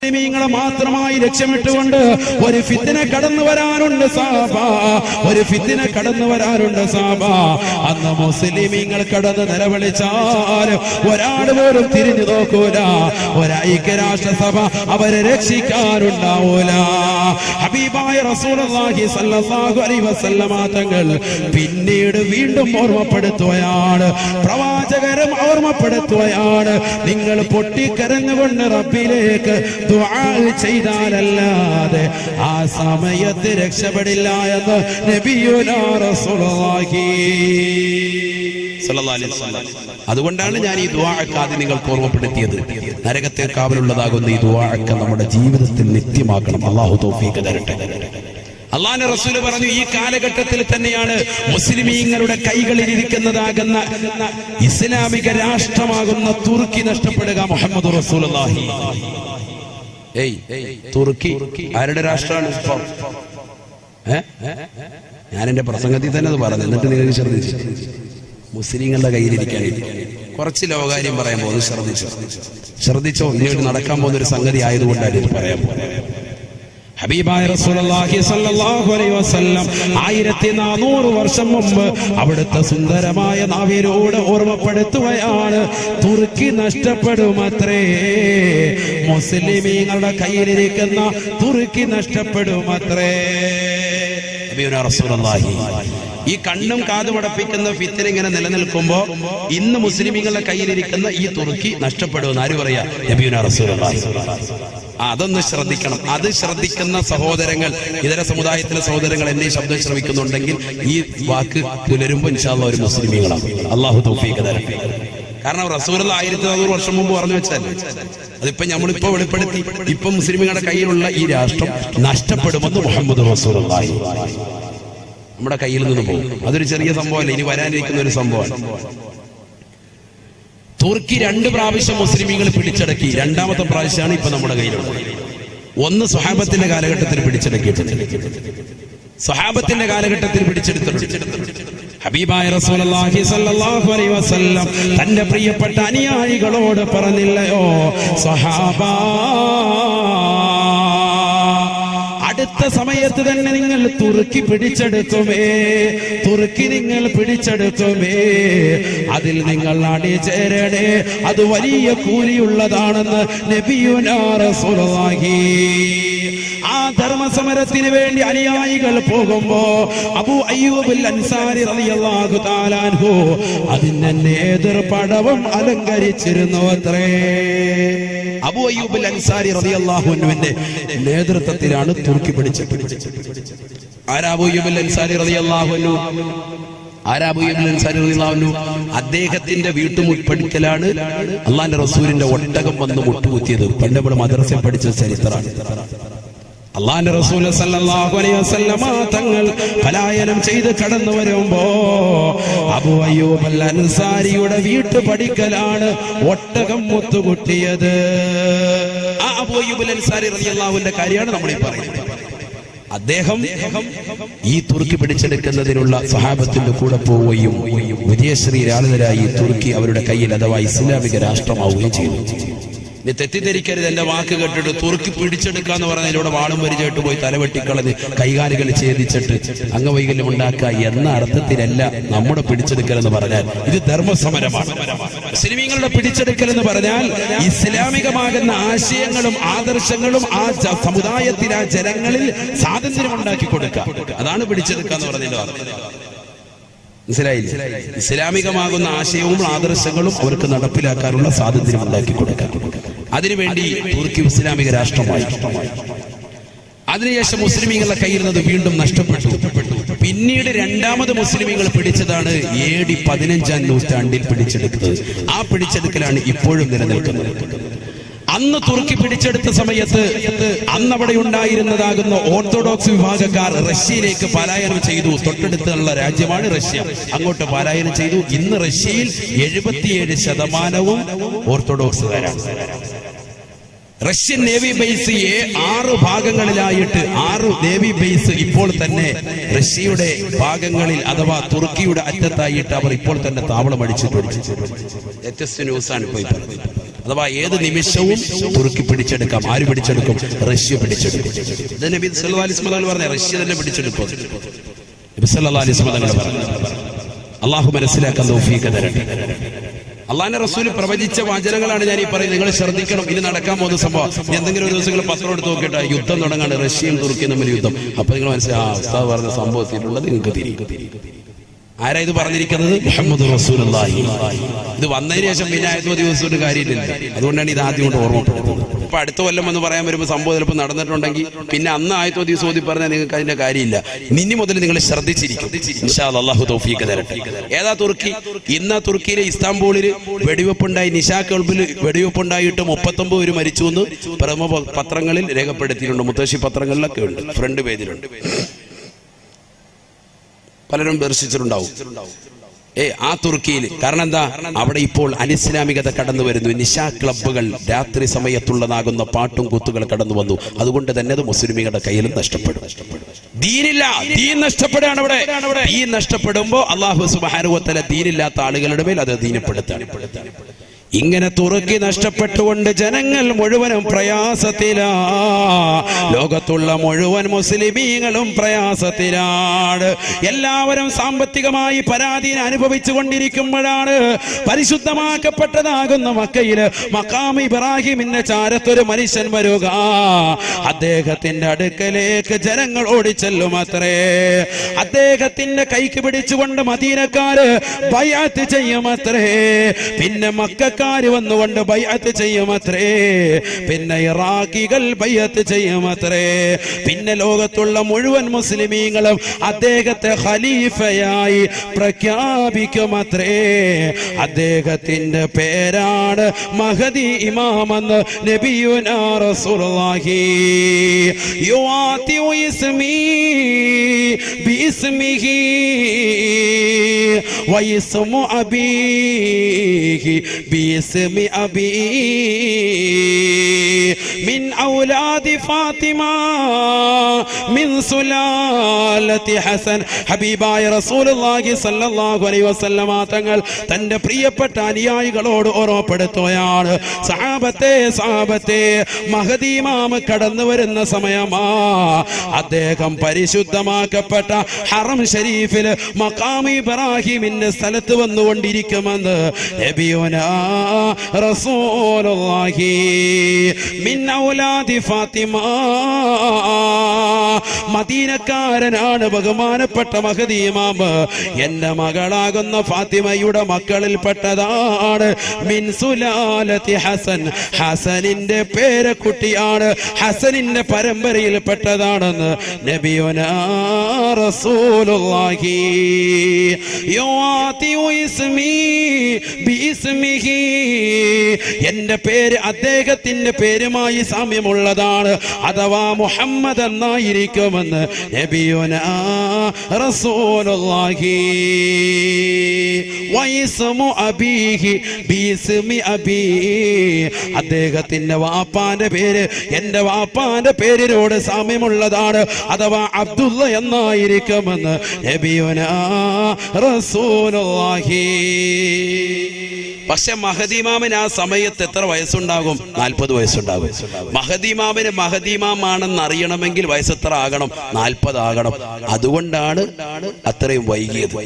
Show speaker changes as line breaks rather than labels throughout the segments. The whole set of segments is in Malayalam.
മുസ്ലിമീങ്ങളെ മാത്രമായി ലക്ഷ്യമിട്ടുകൊണ്ട് ഒരു ഫിത്ന കടന്നു വരാറുണ്ട് സാബ, ഒരു ഫിത്ന കടന്നു വരാറുണ്ട് സാബ. അന്ന് മുസ്ലിമീങ്ങൾ കടന്ന് നിലവിളിച്ചാൽ ഒരാൾ പോലും തിരിഞ്ഞു നോക്കൂല, ഒരൈക്യരാഷ്ട്രസഭ അവരെ രക്ഷിക്കാറുണ്ടാവൂല. ഹബീബായ റസൂലുള്ളാഹി സ്വല്ലല്ലാഹു അലൈഹി വസല്ലമ തങ്ങൾ പിന്നീട് വീണ്ടും ഓർമ്മപ്പെടുത്തുകയാണ്, പ്രവാചകരും ഓർമ്മപ്പെടുത്തുകയാണ്, നിങ്ങൾ പൊട്ടിക്കരഞ്ഞുകൊണ്ട് റബ്ബിലേക്ക് ദുആ ചെയ്താലല്ലാതെ ആ സമയത്ത് രക്ഷപ്പെടില്ല എന്ന് നബിയുനാ റസൂലുള്ളാഹി സ്വല്ലല്ലാഹു അലൈഹി വസല്ലം. അതുകൊണ്ടാണ് ഞാൻ ഈ ദുആഅക്ക് ആദ്യം നിങ്ങൾക്ക് ഓർമ്മപ്പെടുത്തിയത്. നരകത്തെ കാവലുള്ളതാകുന്ന ഈ ദുആഅക്ക് നമ്മുടെ ജീവിതത്തിൽ നിത്യമാക്കണം. അല്ലാഹു തൗഫീഖ് തരട്ടെ. അല്ലാഹുവിന്റെ റസൂൽ പറഞ്ഞു, ഈ കാലഘട്ടത്തിൽ തന്നെയാണ് മുസ്ലിമീങ്ങളുടെ കൈകളിൽ ഇരിക്കുന്നതാകുന്ന ഇസ്ലാമിക രാഷ്ട്രമാകുന്ന തുർക്കി നഷ്ടപ്പെടുക. മുഹമ്മദ് റസൂലുള്ളാഹി. തുർക്കി ആരുടെ രാഷ്ട്രമാണ്? ഞാൻ എന്റെ പ്രസംഗത്തിൽ തന്നെ അത് പറഞ്ഞു, എന്നിട്ട് നിങ്ങൾ ശ്രദ്ധിച്ചു. മുസ്ലിങ്ങളുടെ കയ്യിലിരിക്കാൻ കുറച്ച് ലോകാര്യം പറയാൻ പോകുന്നത് ശ്രദ്ധിച്ചോ. ഇനിയോട്ട് നടക്കാൻ പോകുന്ന ഒരു സംഗതി ആയതുകൊണ്ടാണ് ഇത് പറയാൻ പോകുന്നത്. ഹബീബായ റസൂലുള്ളാഹി സ്വല്ലല്ലാഹു അലൈഹി വസല്ലം 1400 വർഷം മുമ്പ് അവിടുത്തെ സുന്ദരമായ നാവിനോട് ഓർമ്മപ്പെടുത്തുകയാണ്, തുർക്കി നഷ്ടപ്പെടുമത്രേ, മുസ്ലിമീങ്ങളുടെ കയ്യിലിരിക്കുന്ന തുർക്കി നഷ്ടപ്പെടുമത്രേ. നബിയുനാ റസൂലുള്ളാഹി ഈ കണ്ണും കാതും അടപ്പിക്കുന്ന ഫിത്ന ഇങ്ങനെ നിലനിൽക്കുമ്പോ ഇന്ന് മുസ്ലിമീങ്ങളുടെ കയ്യിലിരിക്കുന്ന ഈ തുർക്കി നഷ്ടപ്പെടുമെന്ന് ആര് പറയാ? നബിയുനാ റസൂലുള്ളാഹി. അതൊന്ന് ശ്രദ്ധിക്കണം. അത് ശ്രദ്ധിക്കുന്ന സഹോദരങ്ങൾ, ഇതര സമുദായത്തിലെ സഹോദരങ്ങൾ എന്നെ ശബ്ദം ശ്രമിക്കുന്നുണ്ടെങ്കിൽ ഈ വാക്ക് പുലരുമ്പോ ഇൻഷാ അല്ലാഹ് ഒരു മുസ്ലിമീങ്ങളാണ്. അല്ലാഹു തൗഫീഖ് തരട്ടെ. കാരണം റസൂലുള്ളാഹി 1400 വർഷം മുമ്പ് പറഞ്ഞു വെച്ചാൽ അതിപ്പോ നമ്മളിപ്പോ വെളിപ്പെടുത്തി. ഇപ്പൊ മുസ്ലിമീങ്ങളുടെ കയ്യിലുള്ള ഈ രാഷ്ട്രം നഷ്ടപ്പെടുമെന്ന് മുഹമ്മദ് റസൂലുള്ളാഹി നമ്മുടെ കയ്യിൽ നിന്ന് പോകും. അതൊരു ചെറിയ സംഭവമല്ല, ഇനി വരാനിരിക്കുന്ന ഒരു സംഭവമാണ്. തുർക്കി 2 പ്രാവശ്യം മുസ്ലിമീങ്ങൾ പിടിച്ചടക്കി. 2ാമത്തെ പ്രാവശ്യമാണ് ഇപ്പൊ നമ്മുടെ കയ്യിലുള്ളത്. ഒന്ന് സ്വഹാബത്തിന്റെ കാലഘട്ടത്തിൽ പിടിച്ചടക്കിയിട്ടുണ്ട്, സ്വഹാബത്തിന്റെ കാലഘട്ടത്തിൽ പിടിച്ചെടുത്തിട്ടുണ്ട്. ഹബീബായ റസൂലുള്ളാഹി സ്വല്ലല്ലാഹു അലൈഹി വസല്ലം തന്റെ പ്രിയപ്പെട്ട അനുയായികളോട് പറഞ്ഞില്ലയോ, സ്വഹാബാ, അടുത്ത സമയത്ത് തന്നെ നിങ്ങൾ തുർക്കി പിടിച്ചെടുക്കുമേ, തുർക്കി നിങ്ങൾ പിടിച്ചെടുക്കുമേ, അതിൽ നിങ്ങൾ അണിചേരണേ, അത് വലിയ കൂലിയുള്ളതാണെന്ന് നബിയുനാ റസൂലുള്ളാഹി. ആ ധർമ്മസമരത്തിന് വേണ്ടി അനുയായികൾ പോകുമ്പോ അബൂ അയ്യൂബുൽ അൻസാരി റളിയല്ലാഹു തആല അൻഹു അതിന്റെ നേതൃപടവും അലങ്കരിച്ചിരുന്നു അത്രേ. അബൂ അയ്യൂബുൽ അൻസാരി റളിയല്ലാഹു അൻഹുവിന്റെ നേതൃത്വത്തിലാണ് തുർക്കി പിടിച്ചത്. ആരാ അബൂ അയ്യൂബുൽ അൻസാരി റളിയല്ലാഹു അൻഹു? അദ്ദേഹത്തിന്റെ വീട്ടുമുറ്റടിക്കലാണ് അള്ളാന്റെ റസൂലിന്റെ ഒട്ടകം വന്ന് മുട്ടുകുത്തിയത്. പണ്ട് നമ്മൾ മദ്രസയിൽ പഠിച്ച ചരിത്രമാണ്. അള്ളാന്റെ റസൂൽ സല്ലല്ലാഹു അലൈഹി വസല്ലമ തങ്ങൾ പലായനം ചെയ്ത് കടന്നു വരുമ്പോ അബൂ അയ്യൂബ് അൽ അൻസാരിയുടെ വീട്ടുപടിക്കലാണ് ഒട്ടകം മുത്തുകുട്ടിയത്. ആ അബൂ അയ്യൂബ് അൽ അൻസാരി റളിയല്ലാഹുവിന്റെ കാര്യമാണ് നമ്മൾ ഈ പറയുന്നത്. അദ്ദേഹം ഈ തുർക്കി പിടിച്ചെടുക്കുന്നതിനുള്ള സഹാബത്തിന്റെ കൂടെ പോവുകയും വിജയശ്രീ രാളിതരായി തുർക്കി അവരുടെ കയ്യിൽ അഥവാ ഇസ്ലാമിക രാഷ്ട്രമാവുകയും ചെയ്തു. തെറ്റിദ്ധരിക്കരുത്, എന്റെ വാക്ക് കേട്ടിട്ട് തുർക്കി പിടിച്ചെടുക്കാന്ന് പറഞ്ഞതിലൂടെ വാളും വരിചായിട്ട് പോയി തലവെട്ടിക്കളഞ്ഞ് കൈകാലുകൾ ഛേദിച്ചിട്ട് അംഗവൈകല്യം ഉണ്ടാക്കുക എന്ന അർത്ഥത്തിലല്ല നമ്മുടെ പിടിച്ചെടുക്കൽ എന്ന് പറഞ്ഞാൽ. ഇത് ധർമ്മസമരമാണ്. മുസ്ലിമീങ്ങളുടെ പിടിച്ചെടുക്കൽ എന്ന് പറഞ്ഞാൽ ഇസ്ലാമികമാകുന്ന ആശയങ്ങളും ആദർശങ്ങളും ആ സമുദായത്തിൽ, ആ ജനങ്ങളിൽ സ്വാതന്ത്ര്യം ഉണ്ടാക്കി കൊടുക്കുക. അതാണ് പിടിച്ചെടുക്കുക എന്ന് പറഞ്ഞതിന്റെ അർത്ഥം. മനസ്സിലായില്ലേ? ഇസ്ലാമികമാകുന്ന ആശയവും ആദർശങ്ങളും അവർക്ക് നടപ്പിലാക്കാനുള്ള സ്വാതന്ത്ര്യം ഉണ്ടാക്കി കൊടുക്കുക. അതിനുവേണ്ടി തുർക്കി ഇസ്ലാമിക രാഷ്ട്രമായി. അതിനുശേഷം മുസ്ലിമീങ്ങളുടെ കയ്യിൽ നിന്ന് വീണ്ടും നഷ്ടപ്പെട്ടു. പിന്നീട് 2ാമത് മുസ്ലിമീങ്ങൾ പിടിച്ചതാണ് AD 15-ാം നൂറ്റാണ്ടിൽ പിടിച്ചെടുക്കുന്നത്. ആ പിടിച്ചെടുക്കലാണ് ഇപ്പോഴും നിലനിൽക്കുന്നത്. അന്ന് തുർക്കി പിടിച്ചെടുത്ത സമയത്ത് അന്നവിടെ ഉണ്ടായിരുന്നതാകുന്ന ഓർത്തഡോക്സ് വിഭാഗക്കാർ റഷ്യയിലേക്ക് പലായനം ചെയ്തു. തൊട്ടടുത്തുള്ള രാജ്യമാണ് റഷ്യ. അങ്ങോട്ട് പലായനം ചെയ്തു. ഇന്ന് റഷ്യയിൽ 77% ഓർത്തഡോക്സുകാരാണ്. റഷ്യൻ നേവി ബേസ് 6 ഭാഗങ്ങളിലായിട്ട് 6 നേവി ബേസ് ഇപ്പോൾ തന്നെ റഷ്യയുടെ ഭാഗങ്ങളിൽ അഥവാ തുർക്കിയുടെ അറ്റത്തായിട്ട് അവർ ഇപ്പോൾ തന്നെ താവളം അടിച്ചിട്ടുണ്ട്. ലേറ്റസ്റ്റ് ന്യൂസാണ് ഇപ്പോൾ പറഞ്ഞത്. അഥവാ ഏത് നിമിഷവും തുർക്കി പിടിച്ചെടുക്കാം. ആര് പിടിച്ചെടുക്കും? റഷ്യ പിടിച്ചെടുക്കും. ഇത് നബി സല്ലല്ലാഹു അലൈഹി വസല്ലം പറഞ്ഞ റഷ്യ തന്നെ പിടിച്ചെടുക്കും. നബി സല്ലല്ലാഹു അലൈഹി വസല്ലം പറഞ്ഞു. അള്ളാഹു മനസ്സിലാക്കാൻ തൗഫീഖ് തരട്ടെ. അള്ളാഹിന്റെ റസൂൽ പ്രവചിച്ച വചനങ്ങളാണ് ഞാൻ ഈ പറയുന്നത്. നിങ്ങൾ ശ്രദ്ധിക്കണം. ഇനി നടക്കാൻ പോകുന്ന സംഭവം. എന്തെങ്കിലും ഒരു ദിവസം നിങ്ങൾ പത്രം എടുത്ത് നോക്കിയിട്ട് യുദ്ധം തുടങ്ങാണ്, റഷ്യയും തുർക്കിയും തമ്മിൽ യുദ്ധം. അപ്പൊ നിങ്ങൾ മനസ്സിലായി ഉസ്താദ് പറഞ്ഞ സംഭവം എത്തിയിട്ടുള്ളത് നിങ്ങൾക്ക് തിരികെ. ആരാ ഇത് പറഞ്ഞിരിക്കുന്നത്? മുഹമ്മദ് റസൂലുള്ളാഹി. ഇത് വന്നതിന് ശേഷം പിന്നെ ആയത്തോ ദിവസം കാര്യമില്ല. അതുകൊണ്ടാണ് ഇത് ആദ്യം കൊണ്ട് ഓർമ്മപ്പെടുന്നത്. ഇപ്പൊ അടുത്ത കൊല്ലം എന്ന് പറയാൻ വരുമ്പോൾ സംഭവം ചിലപ്പോൾ നടന്നിട്ടുണ്ടെങ്കിൽ പിന്നെ അന്ന് ആയത്തോ ദിവസം ഓതി പറഞ്ഞാൽ നിങ്ങൾക്ക് അതിന്റെ കാര്യമില്ല. ഇനി മുതൽ നിങ്ങൾ ശ്രദ്ധിച്ചിരിക്കും. ഇൻഷാ അല്ലാഹ് അല്ലാഹു തൗഫീഖ് തരട്ടെ. ഏതാ തുർക്കി? ഇന്ന് തുർക്കിയിലെ ഇസ്താംബൂളിൽ വെടിവെപ്പുണ്ടായി. നിശാ ക്ലബ്ബിൽ വെടിവെപ്പുണ്ടായിട്ട് 39 പേര് മരിച്ചു എന്ന് പ്രമുഖ പത്രങ്ങളിൽ രേഖപ്പെടുത്തിയിട്ടുണ്ട്. മുത്തശ്ശി പത്രങ്ങളിലൊക്കെ ഉണ്ട്, ഫ്രണ്ട് പേജിലുണ്ട്. പലരും ദർശിച്ചിട്ടുണ്ടാവും. ആ തുർക്കിയിൽ. കാരണം എന്താ? അവിടെ ഇപ്പോൾ അനിസ്ലാമികത കടന്നു വരുന്നു. നിശാ ക്ലബ്ബുകൾ, രാത്രി സമയത്തുള്ളതാകുന്ന പാട്ടും കൂത്തുകൾ കടന്നു വന്നു. അതുകൊണ്ട് തന്നെ അത് മുസ്ലിമികളുടെ കയ്യിലും നഷ്ടപ്പെടും. ദീനില്ല, ദീൻ നഷ്ടപ്പെടുകയാണ് അവിടെ. ദീൻ നഷ്ടപ്പെടുമ്പോ അല്ലാഹു സുബ്ഹാനഹു വ തആല ദീനില്ലാത്ത ആളുകളുടെ മേൽ അത് ദീനപ്പെടുത്താണ്. ഇങ്ങനെ തുർക്കി നഷ്ടപ്പെട്ടുകൊണ്ട് ജനങ്ങൾ മുഴുവനും പ്രയാസത്തിലാ. ലോകത്തുള്ള മുഴുവൻ മുസ്ലിമീങ്ങളും പ്രയാസത്തിലാണ്. എല്ലാവരും സാമ്പത്തികമായി പരാധീനം അനുഭവിച്ചു കൊണ്ടിരിക്കുമ്പോഴാണ് പരിശുദ്ധമാക്കപ്പെട്ടതാകുന്ന മക്കയിൽ മഖാം ഇബ്രാഹിമിന്റെ ചാരത്തൊരു മനുഷ്യൻ വരുക. അദ്ദേഹത്തിന്റെ അടുക്കലേക്ക് ജനങ്ങൾ ഓടിച്ചെല്ലും അത്രേ. അദ്ദേഹത്തിന്റെ കൈക്ക് പിടിച്ചുകൊണ്ട് മദീനക്കാര് ബൈഅത്ത് ചെയ്യുമത്രേ. പിന്നെ മക്കക്കാര് വന്നുകൊണ്ട് ബൈഅത്ത് ചെയ്യുമത്രേ. പിന്നെ ഇറാഖികൾ ബൈഅത്ത് ചെയ്യുമത്രേ. പിന്നെ ലോകത്തുള്ള മുഴുവൻ മുസ്ലിമീങ്ങളും അദ്ദേഹത്തെ ഖലീഫയായി പ്രഖ്യാപിക്കുമത്രേ. അദ്ദേഹത്തിന്റെ പേരാണ് മഹദി ഇമാമെന്ന് നബിയുനാ റസൂലുള്ളാഹി. യുആതി ഇസ്മി ബിസ്മിഹി വഇസ്മു അബീഹി ബിസ്മി അബീ മിൻ ഔലാദി ഫാത്തിമ മിൻ സുലാലത്തി ഹസൻ. ഹബീബായ റസൂലുള്ളാഹി സ്വല്ലല്ലാഹു അലൈഹി വസല്ലമ തങ്ങൾ തന്റെ പ്രിയപ്പെട്ട അനുയായികളോട് ഓർമ്മപ്പെടുത്തുകയാണ്. സഹാബത്തെ, മഹദി ഇമാം കടന്നു വരുന്ന സമയമാ. അദ്ദേഹം പരിശുദ്ധമാക്കപ്പെട്ട ഹറം ഷരീഫിൽ മഖാം ഇബ്രാഹിമിന്റെ സ്ഥലത്ത് വന്നുകൊണ്ടിരിക്കുമെന്ന് നബിയുനാ റസൂലുള്ളാഹി. മിൻ ഔലാദി ഫാത്തിമ. മദീനക്കാരനാണ് ബഹുമാനപ്പെട്ട മഹദി ഇമാം. എന്റെ മകളാകുന്ന ഫാത്തിമയുടെ മക്കളിൽപ്പെട്ടതാണ്. മിൻ സുലാലത്തി ഹസൻ. ഹസനിന്റെ പേരക്കുട്ടിയാണ്, ഹസനിന്റെ പരമ്പരയിൽപ്പെട്ടതാണെന്ന് നബിയുനാ റസൂലുള്ളാഹി. യുആതി ഇസ്മി ബിസ്മിഹി. എന്റെ പേര് അദ്ദേഹത്തിന്റെ പേരുമായി സാമ്യമുള്ളതാണ്, അഥവാ മുഹമ്മദ് എന്നായിരിക്കുമെന്ന് നബിയുനാ റസൂലുള്ളാഹി. വഇസ്മു അബീഹി ബിസ്മി അബീ. അദ്ദേഹത്തിന്റെ വാപ്പാന്റെ പേര് എന്റെ വാപ്പാന്റെ പേരിനോട് സാമ്യമുള്ളതാണ്, അഥവാ അബ്ദുള്ള എന്നായിരിക്കുമെന്ന് നബിയുനാ റസൂലുള്ളാഹി. പക്ഷെ മഹദി ഇമാമിന് ആ സമയത്ത് എത്ര വയസ്സുണ്ടാകും? 40 വയസ്സുണ്ടാകും. മഹദി ഇമാമിന് മഹദി ഇമാമാണെന്ന് അറിയണമെങ്കിൽ വയസ്സ് എത്ര ആകണം? 40 ആകണം. അതുകൊണ്ടാണ് അത്രയും വൈകിയത്.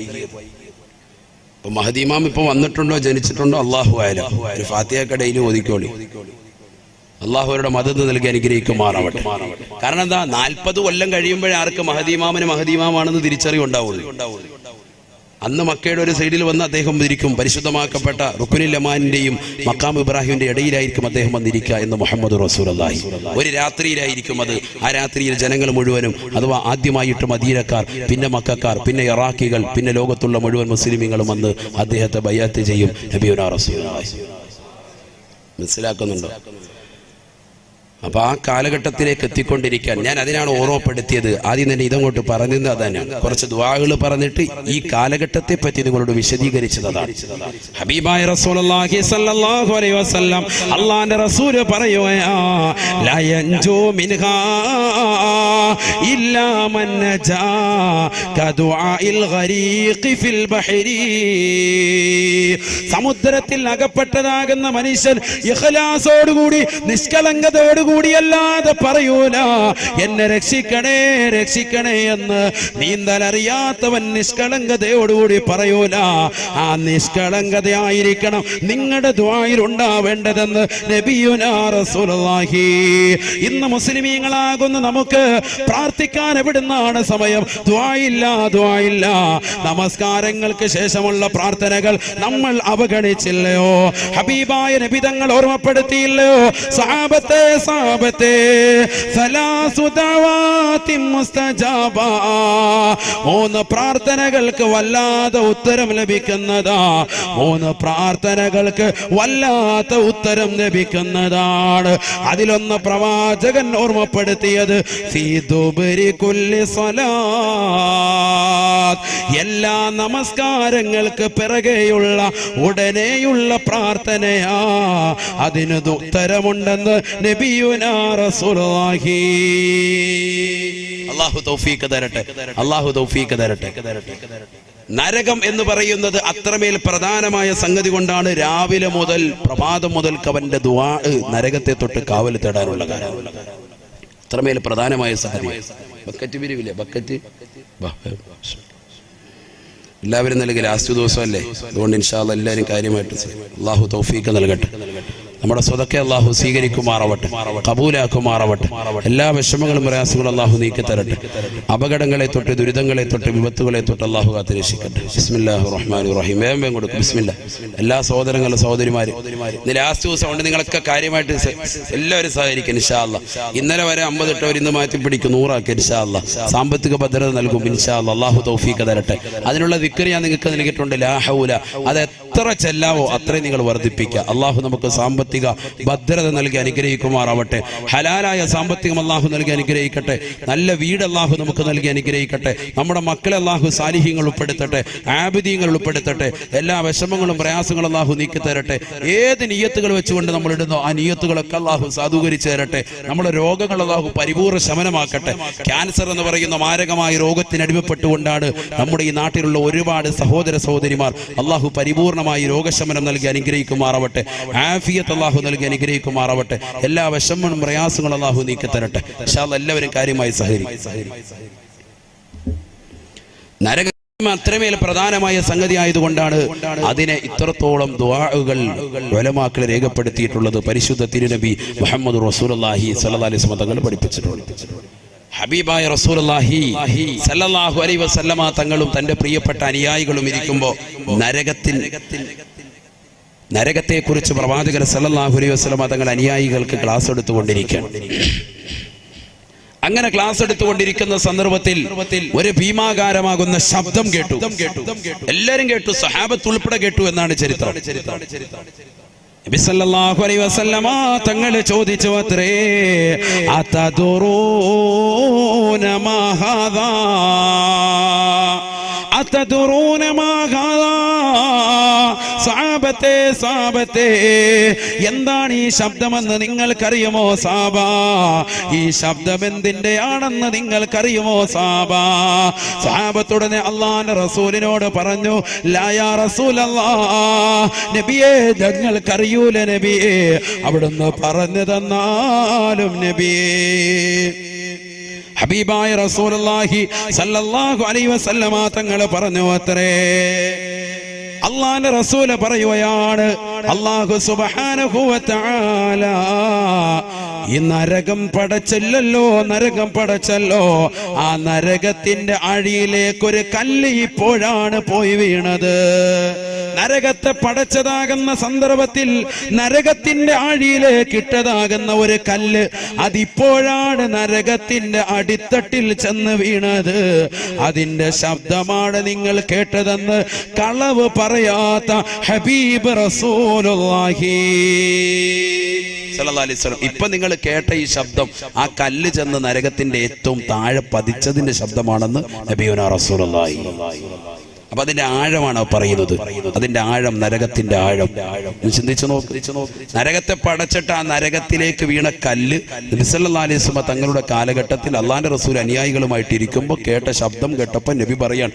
മഹദി ഇമാം ഇപ്പൊ വന്നിട്ടുണ്ടോ, ജനിച്ചിട്ടുണ്ടോ? അല്ലാഹു അഅലം. ഒരു ഫാത്തിഹ ഡെയിലി ഓതിക്കോളി. അള്ളാഹുവരുടെ മദദ് നൽകി അനുഗ്രഹിക്കുമാറാവട്ടെ. കാരണം എന്താ? 40 കൊല്ലം കഴിയുമ്പോഴേ ആർക്ക് മഹദി ഇമാമിന് മഹദി ഇമാമാണെന്ന് തിരിച്ചറിവുണ്ടാവുള്ളൂ. അന്ന് മക്കയുടെ ഒരു സൈഡിൽ വന്ന് അദ്ദേഹം ഇരിക്കും. പരിശുദ്ധമാക്കപ്പെട്ട റുക്നുൽ യമാനിന്റെയും മഖാം ഇബ്രാഹിമിന്റെ ഇടയിലായിരിക്കും അദ്ദേഹം വന്നിരിക്കുക എന്ന് മുഹമ്മദ് റസൂലുള്ളാഹി. ഒരു രാത്രിയിലായിരിക്കും അത്. ആ രാത്രിയിൽ ജനങ്ങൾ മുഴുവനും, അഥവാ ആദ്യമായിട്ട് മദീനക്കാർ, പിന്നെ മക്കക്കാർ, പിന്നെ ഇറാഖികൾ, പിന്നെ ലോകത്തുള്ള മുഴുവൻ മുസ്ലിമീങ്ങളും വന്ന് അദ്ദേഹത്തെ ബൈഅത്ത് ചെയ്യും. നബിയുനാ റസൂലുള്ളാഹി. മനസ്സിലാക്കുന്നുണ്ടോ? അപ്പൊ ആ കാലഘട്ടത്തിലേക്ക് എത്തിക്കൊണ്ടിരിക്കാൻ ഞാൻ അതിനാണ് ഓർമ്മപ്പെടുത്തിയത്. ആദ്യം തന്നെ ഇതങ്ങോട്ട് പറഞ്ഞത് അതാണ്. കുറച്ച് ദുആകൾ പറഞ്ഞിട്ട് ഈ കാലഘട്ടത്തെ പറ്റി നിങ്ങളോട് വിശദീകരിച്ചതാണ്. ഹബീബായ റസൂലുള്ളാഹി സ്വല്ലല്ലാഹു അലൈഹി വസല്ലം അല്ലാഹുവിന്റെ റസൂൽ പറയുകയാ, ലാ യൻജു മിൻഹാ ഇല്ലാ മൻ നജാ കദുആഇൽ ഗരീഖി ഫിൽ ബഹരി. സമുദ്രത്തിൽ അകപ്പെട്ടതാകുന്ന മനുഷ്യൻ ഇഖ്ലാസോടുകൂടി നിഷ്കളങ്കതയോടുകൂടി അല്ലാതെ പറയൂല എന്നെ രക്ഷിക്കണേ രക്ഷിക്കണേ എന്ന്. നീന്തലറിയാത്തവൻ നിഷ്കളങ്കതയോടുകൂടി പറയൂല. ആ നിഷ്കളങ്കതയായിരിക്കണം നിങ്ങളുടെ ദുആയിൽ ഉണ്ടാവേണ്ടതെന്ന് നബിയുനാ റസൂലുള്ളാഹി. ഇന്ന് മുസ്ലിമീങ്ങളാകുന്ന നമുക്ക് പ്രാർത്ഥിക്കാൻ എവിടുന്നാണ് സമയം? ദുആയില്ല, ദുആയില്ല. നമസ്കാരങ്ങൾക്ക് ശേഷമുള്ള പ്രാർത്ഥനകൾ നമ്മൾ അവഗണിച്ചില്ലയോ? ഹബീബായ നബി തങ്ങൾ ഓർമ്മപ്പെടുത്തിയില്ലയോ? സഹാബത്തെ സഹാബത്തെ സലാസു ദഅവാതിൻ മുസ്തജാബ, 3 പ്രാർത്ഥനകൾക്ക് വല്ലാതെ ഉത്തരം ലഭിക്കുന്നതാ. 3 പ്രാർത്ഥനകൾക്ക് വല്ലാത്ത ഉത്തരം ലഭിക്കുന്നതാണ്. അതിലൊന്ന് പ്രവാചകൻ ഓർമ്മപ്പെടുത്തിയത് ഫീ ദുബരി കുല്ലി സ്വലാത്ത്, എല്ലാ നമസ്കാരങ്ങൾക്ക് പിറകെയുള്ള ഉടനെയുള്ള പ്രാർത്ഥനയാ. അതിന് ഉത്തരമുണ്ടെന്ന് നബിയുനാ റസൂലുള്ളാഹി. അല്ലാഹു തൗഫീഖ് തരട്ടെ, അല്ലാഹു തൗഫീഖ് തരട്ടെ. നരകം എന്ന് പറയുന്നത് അത്രമേൽ പ്രധാനമായ സംഗതി കൊണ്ടാണ് രാവിലെ മുതൽ പ്രഭാതം മുതൽക്ക് അവന്റെ ദുആ നരകത്തെ തൊട്ട് കാവൽ തേടാനുള്ള കാര്യം. അത്രമേൽ പ്രധാനമായ സംഗതി. ബക്കറ്റ് പിരിവില്ലേ? ബക്കറ്റ് എല്ലാവരും നൽകി ലാസ്റ്റ് ദിവസമല്ലേ, അതുകൊണ്ട് ഇൻഷാ അല്ലാഹ് എല്ലാവരും കാര്യമായിട്ട് അല്ലാഹു തൗഫീഖ് നൽകട്ടെ. നമ്മുടെ സ്വതക്കെ അല്ലാഹു സ്വീകരിക്കുമാറാവട്ടെ, കബൂലാക്കുമാറാവട്ടെ. എല്ലാ വിഷമങ്ങളും പ്രയാസങ്ങളും അല്ലാഹു നീക്കി തരട്ടെ. അപകടങ്ങളെ തൊട്ട്, ദുരിതങ്ങളെ തൊട്ട്, വിപത്തുകളെ തൊട്ട് അല്ലാഹു കാത്ത് രക്ഷിക്കട്ടെ. ബിസ്മില്ലാഹിർ റഹ്മാനിർ റഹീം. വേഗം കൊടുക്കും. ബിസ്മില്ലാ. എല്ലാ സഹോദരങ്ങളും സഹോദരിമാരും ഇന്ന് ലാസ്റ്റ് ദിവസം കൊണ്ട് നിങ്ങളൊക്കെ കാര്യമായിട്ട് എല്ലാവരും സഹകരിക്കും ഇൻഷാ അല്ലാഹ്. ഇന്നലെ വരെ 50 ഇട്ടവർ ഇന്ന് മാറ്റി പിടിക്കും, 100 ആക്കി ഇൻഷാ അല്ലാഹ്. സാമ്പത്തിക ഭദ്രത നൽകും ഇൻഷാ അല്ലാഹ്. അല്ലാഹു തൗഫീഖ് തരട്ടെ. അതിനുള്ള ദിക്ർ ഞാൻ നിങ്ങൾക്ക് നൽകിയിട്ടുണ്ട്, ലാ ഹൗല. അത് എത്ര ചെല്ലാവോ അത്രയും നിങ്ങൾ വർദ്ധിപ്പിക്കുക. അല്ലാഹു നമുക്ക് സാമ്പത്തിക ഭദ്രത നൽകി അനുഗ്രഹിക്കുമാറാവട്ടെ. ഹലാലായ സാമ്പത്തികം അല്ലാഹു നൽകി അനുഗ്രഹിക്കട്ടെ. നല്ല വീട് അല്ലാഹു നമുക്ക് നൽകി അനുഗ്രഹിക്കട്ടെ. നമ്മുടെ മക്കളെ അല്ലാഹു സാലിഹ്യങ്ങൾ ഉൾപ്പെടുത്തട്ടെ, ആബിദീങ്ങൾ ഉൾപ്പെടുത്തട്ടെ. എല്ലാ വിഷമങ്ങളും പ്രയാസങ്ങളും അല്ലാഹു നീക്കി തരട്ടെ. ഏത് നിയ്യത്തുകൾ വെച്ചുകൊണ്ട് നമ്മൾ ഇടുന്നോ ആ നിയ്യത്തുകളൊക്കെ അല്ലാഹു സാധൂകരിച്ചു തരട്ടെ. നമ്മുടെ രോഗങ്ങൾ അല്ലാഹു പരിപൂർണ്ണ ശമനമാക്കട്ടെ. ക്യാൻസർ എന്ന് പറയുന്ന മാരകമായ രോഗത്തിന് അടിമപ്പെട്ടുകൊണ്ടാണ് നമ്മുടെ ഈ നാട്ടിലുള്ള ഒരുപാട് സഹോദര സഹോദരിമാർ. അല്ലാഹു പരിപൂർണമായി രോഗശമനം നൽകി അനുഗ്രഹിക്കുമാറാവട്ടെ. ആഫിയത്ത് അല്ലാഹു നൽകി അനുഗ്രഹിക്കുമാറാവട്ടെ. എല്ലാ വിഷമങ്ങളും പ്രയാസങ്ങളും അല്ലാഹു നീക്കി തരട്ടെ. ഇൻഷാ അല്ലാഹ് എല്ലാവരും കാര്യമായി സഹകരിക്കും. നരകം അത്രമേൽ പ്രധാനമായ സംഗതി ആയതുകൊണ്ടാണ് അതിനെ ഇത്രത്തോളം ദുആകൾ ഉലമാക്കൾ രേഖപ്പെടുത്തിയിട്ടുള്ളത്. പരിശുദ്ധ തിരുനബി മുഹമ്മദ് റസൂലുള്ളാഹി സ്വല്ലല്ലാഹി അലൈഹി വസല്ലം തങ്ങൾ പഠിപ്പിച്ചിട്ടുണ്ട്. ഹബീബായ റസൂലുള്ളാഹി സല്ലല്ലാഹു അലൈഹി വസല്ലമ തങ്ങളും തന്റെ പ്രിയപ്പെട്ട അനുയായികളും ഇരിക്കുമ്പോൾ നരകത്തെക്കുറിച്ച് പ്രവാചകൻ സല്ലല്ലാഹു അലൈഹി വസല്ലമ തങ്ങൾ അനുയായികൾക്ക് ക്ലാസ് എടുത്തുകൊണ്ടിരിക്കുകയാണ്. അങ്ങനെ ക്ലാസ് എടുത്തുകൊണ്ടിരിക്കുന്ന സന്ദർഭത്തിൽ ഒരു ഭീമാകാരമാകുന്ന ശബ്ദം കേട്ടു. എല്ലാവരും കേട്ടു, സഹാബത്ത് ഉൾപ്പെടെ കേട്ടു എന്നാണ് ചരിത്രം. നബി സല്ലല്ലാഹു അലൈഹി വസല്ലമ തങ്ങൾ ചോദിച്ചു അത്രേ, അതദറൂന മാ ഹാദാ, അതദറൂന മാ ഹാദാ. സഹാബത്തെ സഹാബത്തെ എന്താണ് ഈ ശബ്ദമെന്ന് നിങ്ങൾക്കറിയുമോ സാബ? ഈ ശബ്ദം എന്തിന്റെയാണെന്ന് നിങ്ങൾക്കറിയുമോ സാബ? സഹാബത്തുടനെ അല്ലാഹുവിന്റെ റസൂലിനോട് പറഞ്ഞു, ലാ യാ റസൂലല്ലാഹ്, നബിയേ ഞങ്ങൾക്കറിയൂല നബിയേ. അവിടുന്ന് പറഞ്ഞു തന്നാലും നബിയേ. ഹബീബായ റസൂലുള്ളാഹി സല്ലല്ലാഹു അലൈഹി വസല്ലമ തങ്ങൾ പറഞ്ഞു അത്രേ, അല്ലാഹുവിന്റെ റസൂല് പറയുകയാണ്, അല്ലാഹു സുബ്ഹാനഹു വ തആല ഈ നരകം പടച്ചല്ലോ, നരകം പടച്ചല്ലോ. ആ നരകത്തിന്റെ അഴിയിലേക്ക് ഒരു കല്ല് ഇപ്പോഴാണ് പോയി വീണത്. നരകത്തെ പടച്ചതാകുന്ന സന്ദർഭത്തിൽ നരകത്തിന്റെ ആഴിയിലേക്ക് ഇട്ടതാകുന്ന ഒരു കല്ല് അതിപ്പോഴാണ് നരകത്തിന്റെ അടിത്തട്ടിൽ ചെന്ന് വീണത്. അതിന്റെ ശബ്ദമാണ് നിങ്ങൾ കേട്ടതെന്ന് കളവ് പറയാത്ത ഹബീബ് റസൂലുള്ളാഹി സല്ലല്ലാഹു അലൈഹി വസല്ലം. ഇപ്പൊ നിങ്ങൾ കേട്ട ഈ ശബ്ദം ആ കല്ല് ചെന്ന് നരകത്തിന്റെ ഏറ്റവും താഴെ പതിച്ചതിന്റെ ശബ്ദമാണെന്ന് നബിയുനാ റസൂലുള്ളാഹി. അപ്പൊ അതിന്റെ ആഴമാണ് പറയുന്നത്. അതിന്റെ ആഴം, നരകത്തിന്റെ ആഴം ചിന്തിച്ചു നോക്ക്. നരകത്തെ പടച്ചിട്ട് ആ നരകത്തിലേക്ക് വീണ കല്ല് നബി സല്ലല്ലാഹു അലൈഹി വസല്ലം തങ്ങളുടെ കാലഘട്ടത്തിൽ അള്ളാന്റെ റസൂൽ അനുയായികളുമായിട്ട് ഇരിക്കുമ്പോൾ കേട്ട ശബ്ദം കേട്ടപ്പോൾ നബി പറയാൻ,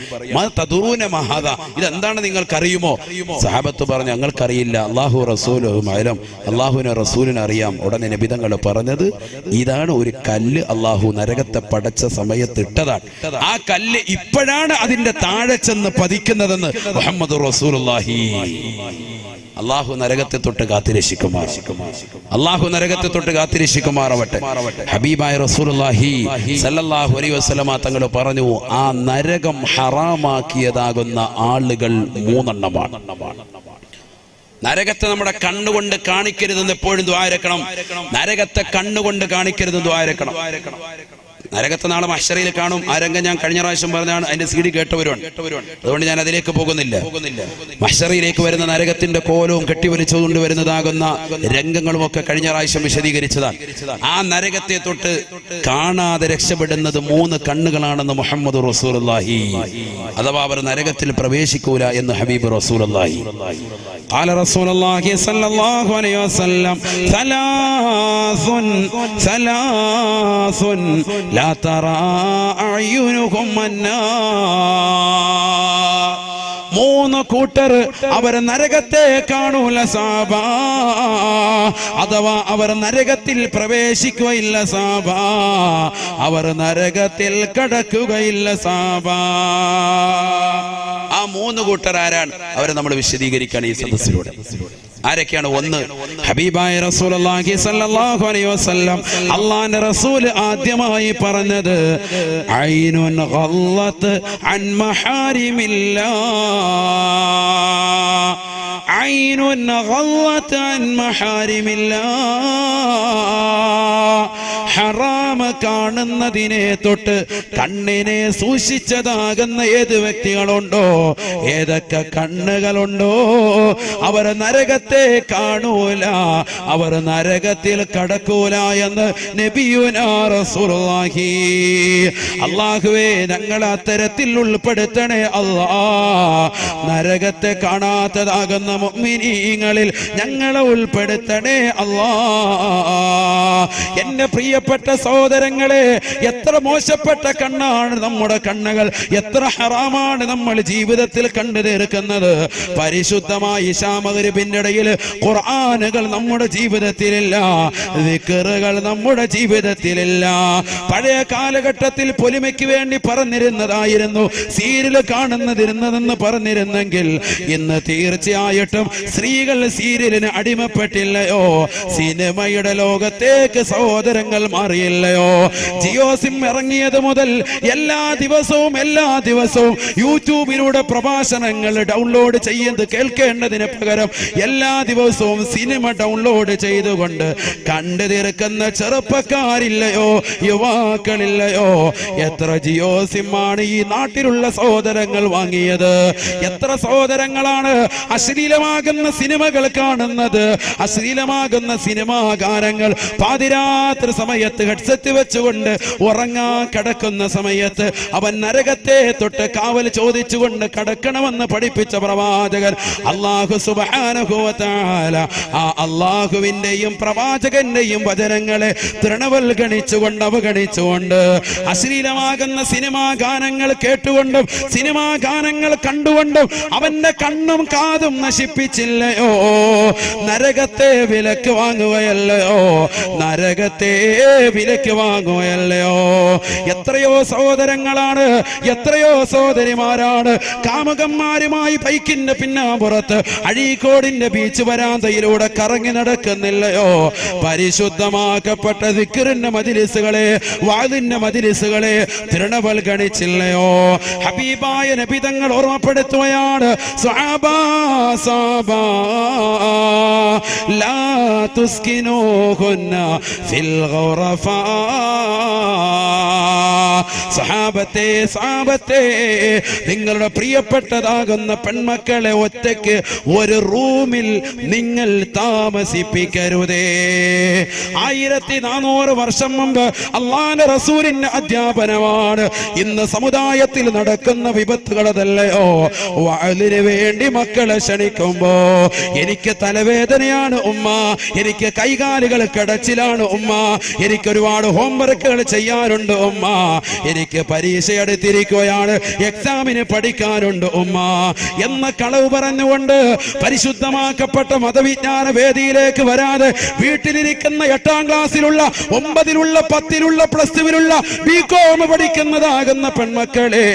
ഇതെന്താണ് നിങ്ങൾക്കറിയുമോ? സഹാബത്ത് പറഞ്ഞു, ഞങ്ങൾക്കറിയില്ല, അള്ളാഹു റസൂലുഹും അലം, അള്ളാഹുവിനെ റസൂലിനെ അറിയാം. ഉടനെ നബി തങ്ങൾ പറഞ്ഞത്, ഇതാണ് ഒരു കല്ല് അള്ളാഹു നരകത്തെ പടച്ച സമയത്ത് ഇട്ടതാണ്. ആ കല്ല് ഇപ്പോഴാണ് അതിന്റെ താഴെ ചെന്ന് പതിക്കുന്നതെന്ന് മുഹമ്മദ് റസൂലുള്ളാഹി. അള്ളാഹു നരകത്തെ തൊട്ട് കാത്തിരക്ഷിക്കുമാറാവട്ടെ. ഹബീബായ റസൂലുള്ളാഹി സല്ലല്ലാഹു അലൈഹി വസല്ലമ തങ്ങൾ പറഞ്ഞു, ആ നരകം ഹറാമാക്കിയതാകുന്ന ആളുകൾ 3 എണ്ണമാണ്. നരകത്തെ നമ്മുടെ കണ്ണുകൊണ്ട് കാണിക്കരുതെന്ന് എപ്പോഴും ദുആയിരക്കണം. നരകത്തെ കണ്ണുകൊണ്ട് കാണിക്കരുതെന്ന് ദുആയിരക്കണം. നരകത്തെ നാളെ മഹ്ശറിൽ കാണും. ആ രംഗം ഞാൻ കഴിഞ്ഞ പ്രാവശ്യം പറഞ്ഞാണ്, അതിന്റെ CD കേട്ടവരുണ്ട്. അതുകൊണ്ട് ഞാൻ അതിലേക്ക് പോകുന്നില്ല. മഹ്ശറിലേക്ക് വരുന്ന നരകത്തിന്റെ കോലവും കെട്ടിവലിച്ചുകൊണ്ട് വരുന്നതാകുന്ന രംഗങ്ങളും ഒക്കെ കഴിഞ്ഞ പ്രാവശ്യം വിശദീകരിച്ചതാണ്. ആ നരകത്തെ തൊട്ട് കാണാതെ രക്ഷപ്പെടുന്നത് 3 കണ്ണുകളാണെന്ന് മുഹമ്മദ് റസൂലുള്ളാഹി. അഥവാ അവർ നരകത്തിൽ പ്രവേശിക്കൂല എന്ന് ഹബീബ് റസൂലുള്ളാഹി. ഖാല റസൂലുള്ളാഹി സ്വല്ലല്ലാഹു അലൈഹി വസല്ലം, സലാസുൻ لا ترى أعينهم النار. 3 കൂട്ടർ അവർ നരകത്തെ കാണൂല സാബ, അഥവാ അവർ നരകത്തിൽ പ്രവേശിക്കുകയില്ല സാബ, അവർ നരകത്തിൽ കടക്കുകയില്ല സാബ. ആ 3 കൂട്ടർ ആരാണ്? അവരെ നമ്മൾ വിശദീകരിക്കാൻ ഈ സദസ്സിലൂടെ. ആരൊക്കെയാണ്? 1, ഹബീബായ റസൂലുള്ളാഹി സ്വല്ലല്ലാഹു അലൈഹി വസല്ലം അല്ലാഹുവിന്റെ റസൂൽ ആദ്യമായി പറഞ്ഞത്, ഐനുൻ ഗല്ലത്ത് അൻ മഹാരിമില്ലാഹ്, ഐനുൻ ഗല്ലത്ത് അൻ മഹാരിമില്ലാഹ്. ഹറാമ കാണുന്നതിനെ തൊട്ട് കണ്ണിനെ സൂക്ഷിച്ചതാകുന്ന ഏത് വ്യക്തികളുണ്ടോ, ഏതൊക്കെ കണ്ണുകളുണ്ടോ, അവർ നരകത്തെ കാണൂല, അവർ നരകത്തിൽ കടക്കൂല എന്ന് നബിയുനാ റസൂലുള്ളാഹി. അല്ലാഹുവേ, ഞങ്ങളെ അത്തരത്തിൽ ഉൾപ്പെടുത്തണേ അല്ലാ. നരകത്തെ കാണാത്തതാകുന്ന മുഅ്മിനീങ്ങളിൽ ഞങ്ങളെ ഉൾപ്പെടുത്തണേ അല്ലാ. എന്റെ പ്രിയപ്പെട്ട സഹോദരങ്ങളെ, എത്ര മോശപ്പെട്ട കണ്ണാണ് നമ്മുടെ കണ്ണുകൾ, എത്ര ഹറാമാണ് നമ്മൾ ജീവിതത്തിൽ കണ്ടു തീർക്കുന്നത്. പരിശുദ്ധമായ ഇശാ മഗ്രിബിന്റെ ഇടയിൽ ഖുർആനുകൾ നമ്മുടെ ജീവിതത്തിലില്ല, ദിക്റുകൾ നമ്മുടെ ജീവിതത്തിലില്ല. പഴയ കാലഘട്ടത്തിൽ പൊലിമയ്ക്ക് വേണ്ടി പറഞ്ഞിരുന്നതായിരുന്നു സീരിയൽ കാണുന്നതിരുന്നതെന്ന് പറഞ്ഞിരുന്നെങ്കിൽ ഇന്ന് തീർച്ചയായിട്ടും സ്ത്രീകൾ സീരിയലിന് അടിമപ്പെട്ടില്ലയോ? സിനിമയുടെ ലോകത്തേക്ക് സഹോദരങ്ങൾ മാറിയില്ലയോ? ജിയോ സിം ഇറങ്ങിയത് മുതൽ എല്ലാ ദിവസവും യൂട്യൂബിലൂടെ പ്രഭാഷണങ്ങൾ ഡൗൺലോഡ് ചെയ്യുന്നത് കേൾക്കേണ്ടതിന് പകരം എല്ലാ ദിവസവും സിനിമ ഡൗൺലോഡ് ചെയ്തുകൊണ്ട് കണ്ടു തീർക്കുന്ന ചെറുപ്പക്കാരില്ലയോ? യുവാക്കളില്ലയോ? എത്ര ജിയോ സിമ്മാണ് ഈ നാട്ടിലുള്ള സഹോദരങ്ങൾ വാങ്ങിയത്? എത്ര സഹോദരങ്ങളാണ് അശ്ലീലമാകുന്ന സിനിമകൾ കാണുന്നത്? അശ്ലീലമാകുന്ന സിനിമാ ഗാനങ്ങൾ പാതിരാത്രി സമയത്ത് ഹെഡ്സെറ്റ് വെച്ചുകൊണ്ട് ഉറങ്ങാൻ കിടക്കുന്ന സമയത്ത് അവൻ നരകത്തെ തൊട്ട് കാവൽ ചോദിച്ചുകൊണ്ട് കടക്കണമെന്ന് പഠിപ്പിച്ച പ്രവാചകൻ അല്ലാഹു സുബ്ഹാനഹു വ തആല ആ അല്ലാഹുവിന്റെയും പ്രവാചകന്റെയും വചനങ്ങളെ തൃണവൽഗണിച്ചുകൊണ്ട് അവഗണിച്ചുകൊണ്ട് അശ്ലീലമാകുന്ന സിനിമാ ഗാനങ്ങൾ കേട്ടുകൊണ്ടും സിനിമാ ഗാനങ്ങൾ കണ്ടുകൊണ്ടും അവന്റെ കണ്ണും കാതും നശിപ്പിച്ചില്ലയോ? നരകത്തെ വിലക്ക് വാങ്ങുകയല്ലയോ? നരകത്തെ വിലക്ക് വാങ്ങുകയല്ലയോ? എത്രയോ സഹോദരങ്ങളാണ്, എത്രയോ സഹോദരിമാരാണ് കാമുകന്മാരുമായി ബൈക്കിന്റെ പിന്നാമ്പുറത്ത് അഴീക്കോടിന്റെ ബീച്ച് വരാന്തയിലൂടെ കറങ്ങി നടക്കുന്നില്ലയോ? പരിശുദ്ധമാക്കപ്പെട്ട ദിക്റിന്റെ മജ്‌ലിസുകളെ, വാദിന്റെ മജ്‌ലിസുകളെ തൃണവൽഗണിച്ചില്ലയോ? ഹബീബായ നബി തങ്ങൾ ഓർമ്മപ്പെടുത്തുകയാണ്, സ്വഹാബാ സ്വഹാബാ ലാ തുസ്കിനൂഹുന്ന ഫിൽ ഗുറഫാ. സഹാബത്തെ നിങ്ങളുടെ പ്രിയപ്പെട്ടതാകുന്ന പെൺമക്കളെ ഒറ്റയ്ക്ക് ഒരു റൂമിൽ നിങ്ങൾ താമസിപ്പിക്കരുതേ. 1400 വർഷം മുമ്പ് അല്ലാഹുവിന്റെ റസൂലിന്റെ അധ്യാപനമാണ്. ഇന്ന് സമുദായത്തിൽ നടക്കുന്ന വിപത്തുകളതല്ലയോ. വഅലിന് വേണ്ടി മക്കളെ ക്ഷണിക്കുമ്പോ എനിക്ക് തലവേദനയാണ് ഉമ്മ, എനിക്ക് കൈകാലുകൾ കടച്ചിലാണ് ഉമ്മ, എനിക്ക് ഒരുപാട് ഹോംവർക്കുകൾ ചെയ്യാനുണ്ട് ഉമ്മ, എനിക്ക് പരീക്ഷ എടുത്തിരിക്കുകയാണ്, എക്സാമിന് പഠിക്കാനുണ്ട് ഉമ്മ എന്ന കളവ് പറഞ്ഞുകൊണ്ട് പരിശുദ്ധമാക്കപ്പെട്ട മതവിജ്ഞാന വേദിയിലേക്ക് വരാതെ വീട്ടിലിരിക്കുന്ന 8ാം ക്ലാസ്സിലുള്ള 9ലുള്ള 10ലുള്ള +2ലുള്ള ബികോം പഠിക്കുന്നതാകുന്ന പെൺമക്കളെ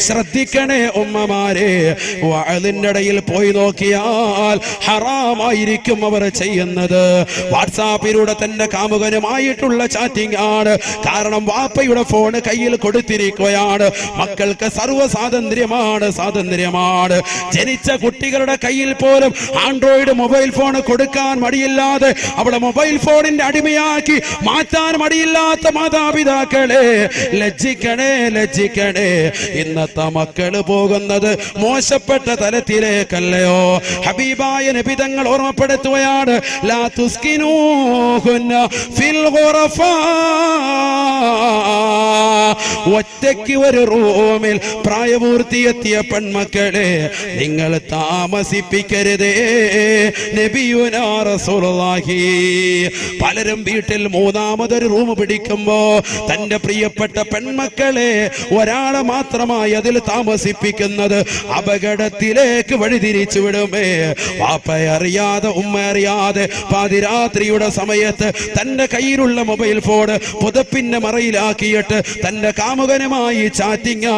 ശ്രദ്ധിക്കണേ ഉമ്മമാരെ. വഅലിന്റെ ഇടയിൽ പോയി നോക്കിയാൽ ഹറാമായിരിക്കും അവർ ചെയ്യുന്നത്. വാട്സാപ്പിലൂടെ തന്റെ കാമുകനുമായിട്ടുള്ള ചാറ്റിംഗ് ആണ്. കാരണം വാപ്പയുടെ ഫോൺ കയ്യിൽ കൊടുത്തിരിക്കുകയാണ്. മക്കൾക്ക് സർവ്വ സ്വാതന്ത്ര്യമാണ്. ജനിച്ച കുട്ടികളുടെ കയ്യിൽ പോലും ആൻഡ്രോയിഡ് മൊബൈൽ ഫോൺ കൊടുക്കാൻ മടിയില്ലാതെ അവളെ മൊബൈൽ ഫോണിന്റെ അടിമയാക്കി മാറ്റാൻ മടിയില്ലാത്ത മാതാപിതാക്കളെ ലജ്ജിക്കണേ. ഇന്നത്തെ മക്കള് പോകുന്നത് മോശപ്പെട്ട തലത്തിലേക്കല്ലയോ. ഹബീബായ നബി തങ്ങൾ ഓർമ്മപ്പെടുത്തുകയാണ്, ലാ തുസ്കിനൂഹുന്ന ഫിൽ ഖുറഫാ, ഒറ്റയ്ക്ക് ഒരു റൂമിൽ പ്രായപൂർത്തിയെത്തിയ പെൺമക്കളെ നിങ്ങൾ താമസിപ്പിക്കരുതേ. നബിയുനാ റസൂലുള്ളാഹി. പലരും വീട്ടിൽ മൂന്നാമതൊരു റൂം പിടിക്കുമ്പോ തന്റെ പ്രിയപ്പെട്ട പെൺമക്കളെ ഒരാളെ മാത്രമായി അതിൽ താമസിപ്പിക്കുന്നത് അപകടത്തിലേക്ക് വഴിതിരിച്ചു വിടുമേ. വാപ്പയെ അറിയാതെ ഉമ്മ അറിയാതെ പാതിരാത്രിയുടെ സമയത്ത് തന്റെ കയ്യിലുള്ള മൊബൈൽ ഫോൺ പുതപ്പിന്റെ മറയിലാക്കിയിട്ട് തന്റെ കാമുകനുമായി ചാറ്റിംഗ്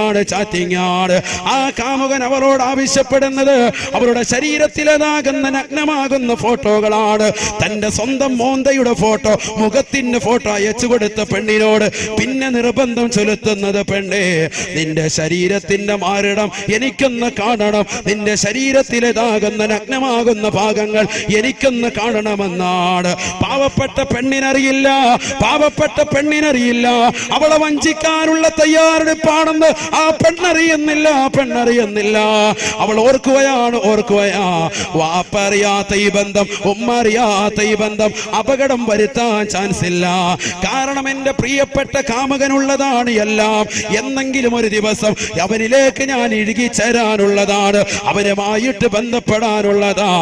ആണ്. ആ കാമുകൻ അവളോട് ആവശ്യപ്പെടുന്നത് അവരുടെ ശരീരത്തിലേതാകുന്ന നഗ്നമാകുന്ന ഫോട്ടോകളാണ്. തന്റെ സ്വന്തം മോന്തയുടെ ഫോട്ടോ, മുഖത്തിന്റെ ഫോട്ടോ അയച്ചു കൊടുത്ത പെണ്ണിനോട് പിന്നെ നിർബന്ധം ചെലുത്തുന്നത്, പെണ്ണേ നിന്റെ ശരീരത്തിന്റെ മാറിടം എനിക്കൊന്ന് കാണണം, നിന്റെ ശരീരത്തിലേതാകുന്ന നഗ്നമാകുന്ന ഭാഗങ്ങൾ എനിക്കൊന്ന് കാണണമെന്നാണ്. പാവപ്പെട്ട പെണ്ണിനറിയില്ല അവളെ വഞ്ചിക്കാനുള്ള തയ്യാറെടുപ്പാണെന്ന് ആ പെണ്ണറിയുന്നില്ല. അവൾ ഓർക്കുകയാണ്. വാപ്പ അറിയാത്ത ഈ ബന്ധം, ഉമ്മ അറിയാത്ത ഈ ബന്ധം അപകടം വരുത്താൻ ചാൻസ് ഇല്ല. കാരണം എന്റെ പ്രിയപ്പെട്ട കാമുകനുള്ളതാണ് എല്ലാം. എന്നെങ്കിലും ഒരു ദിവസം അവനിലേക്ക് ഞാൻ ഇഴുകിച്ചേരാനുള്ളതാണ്, അവനുമായിട്ട് ബന്ധപ്പെടാനുള്ളതാ,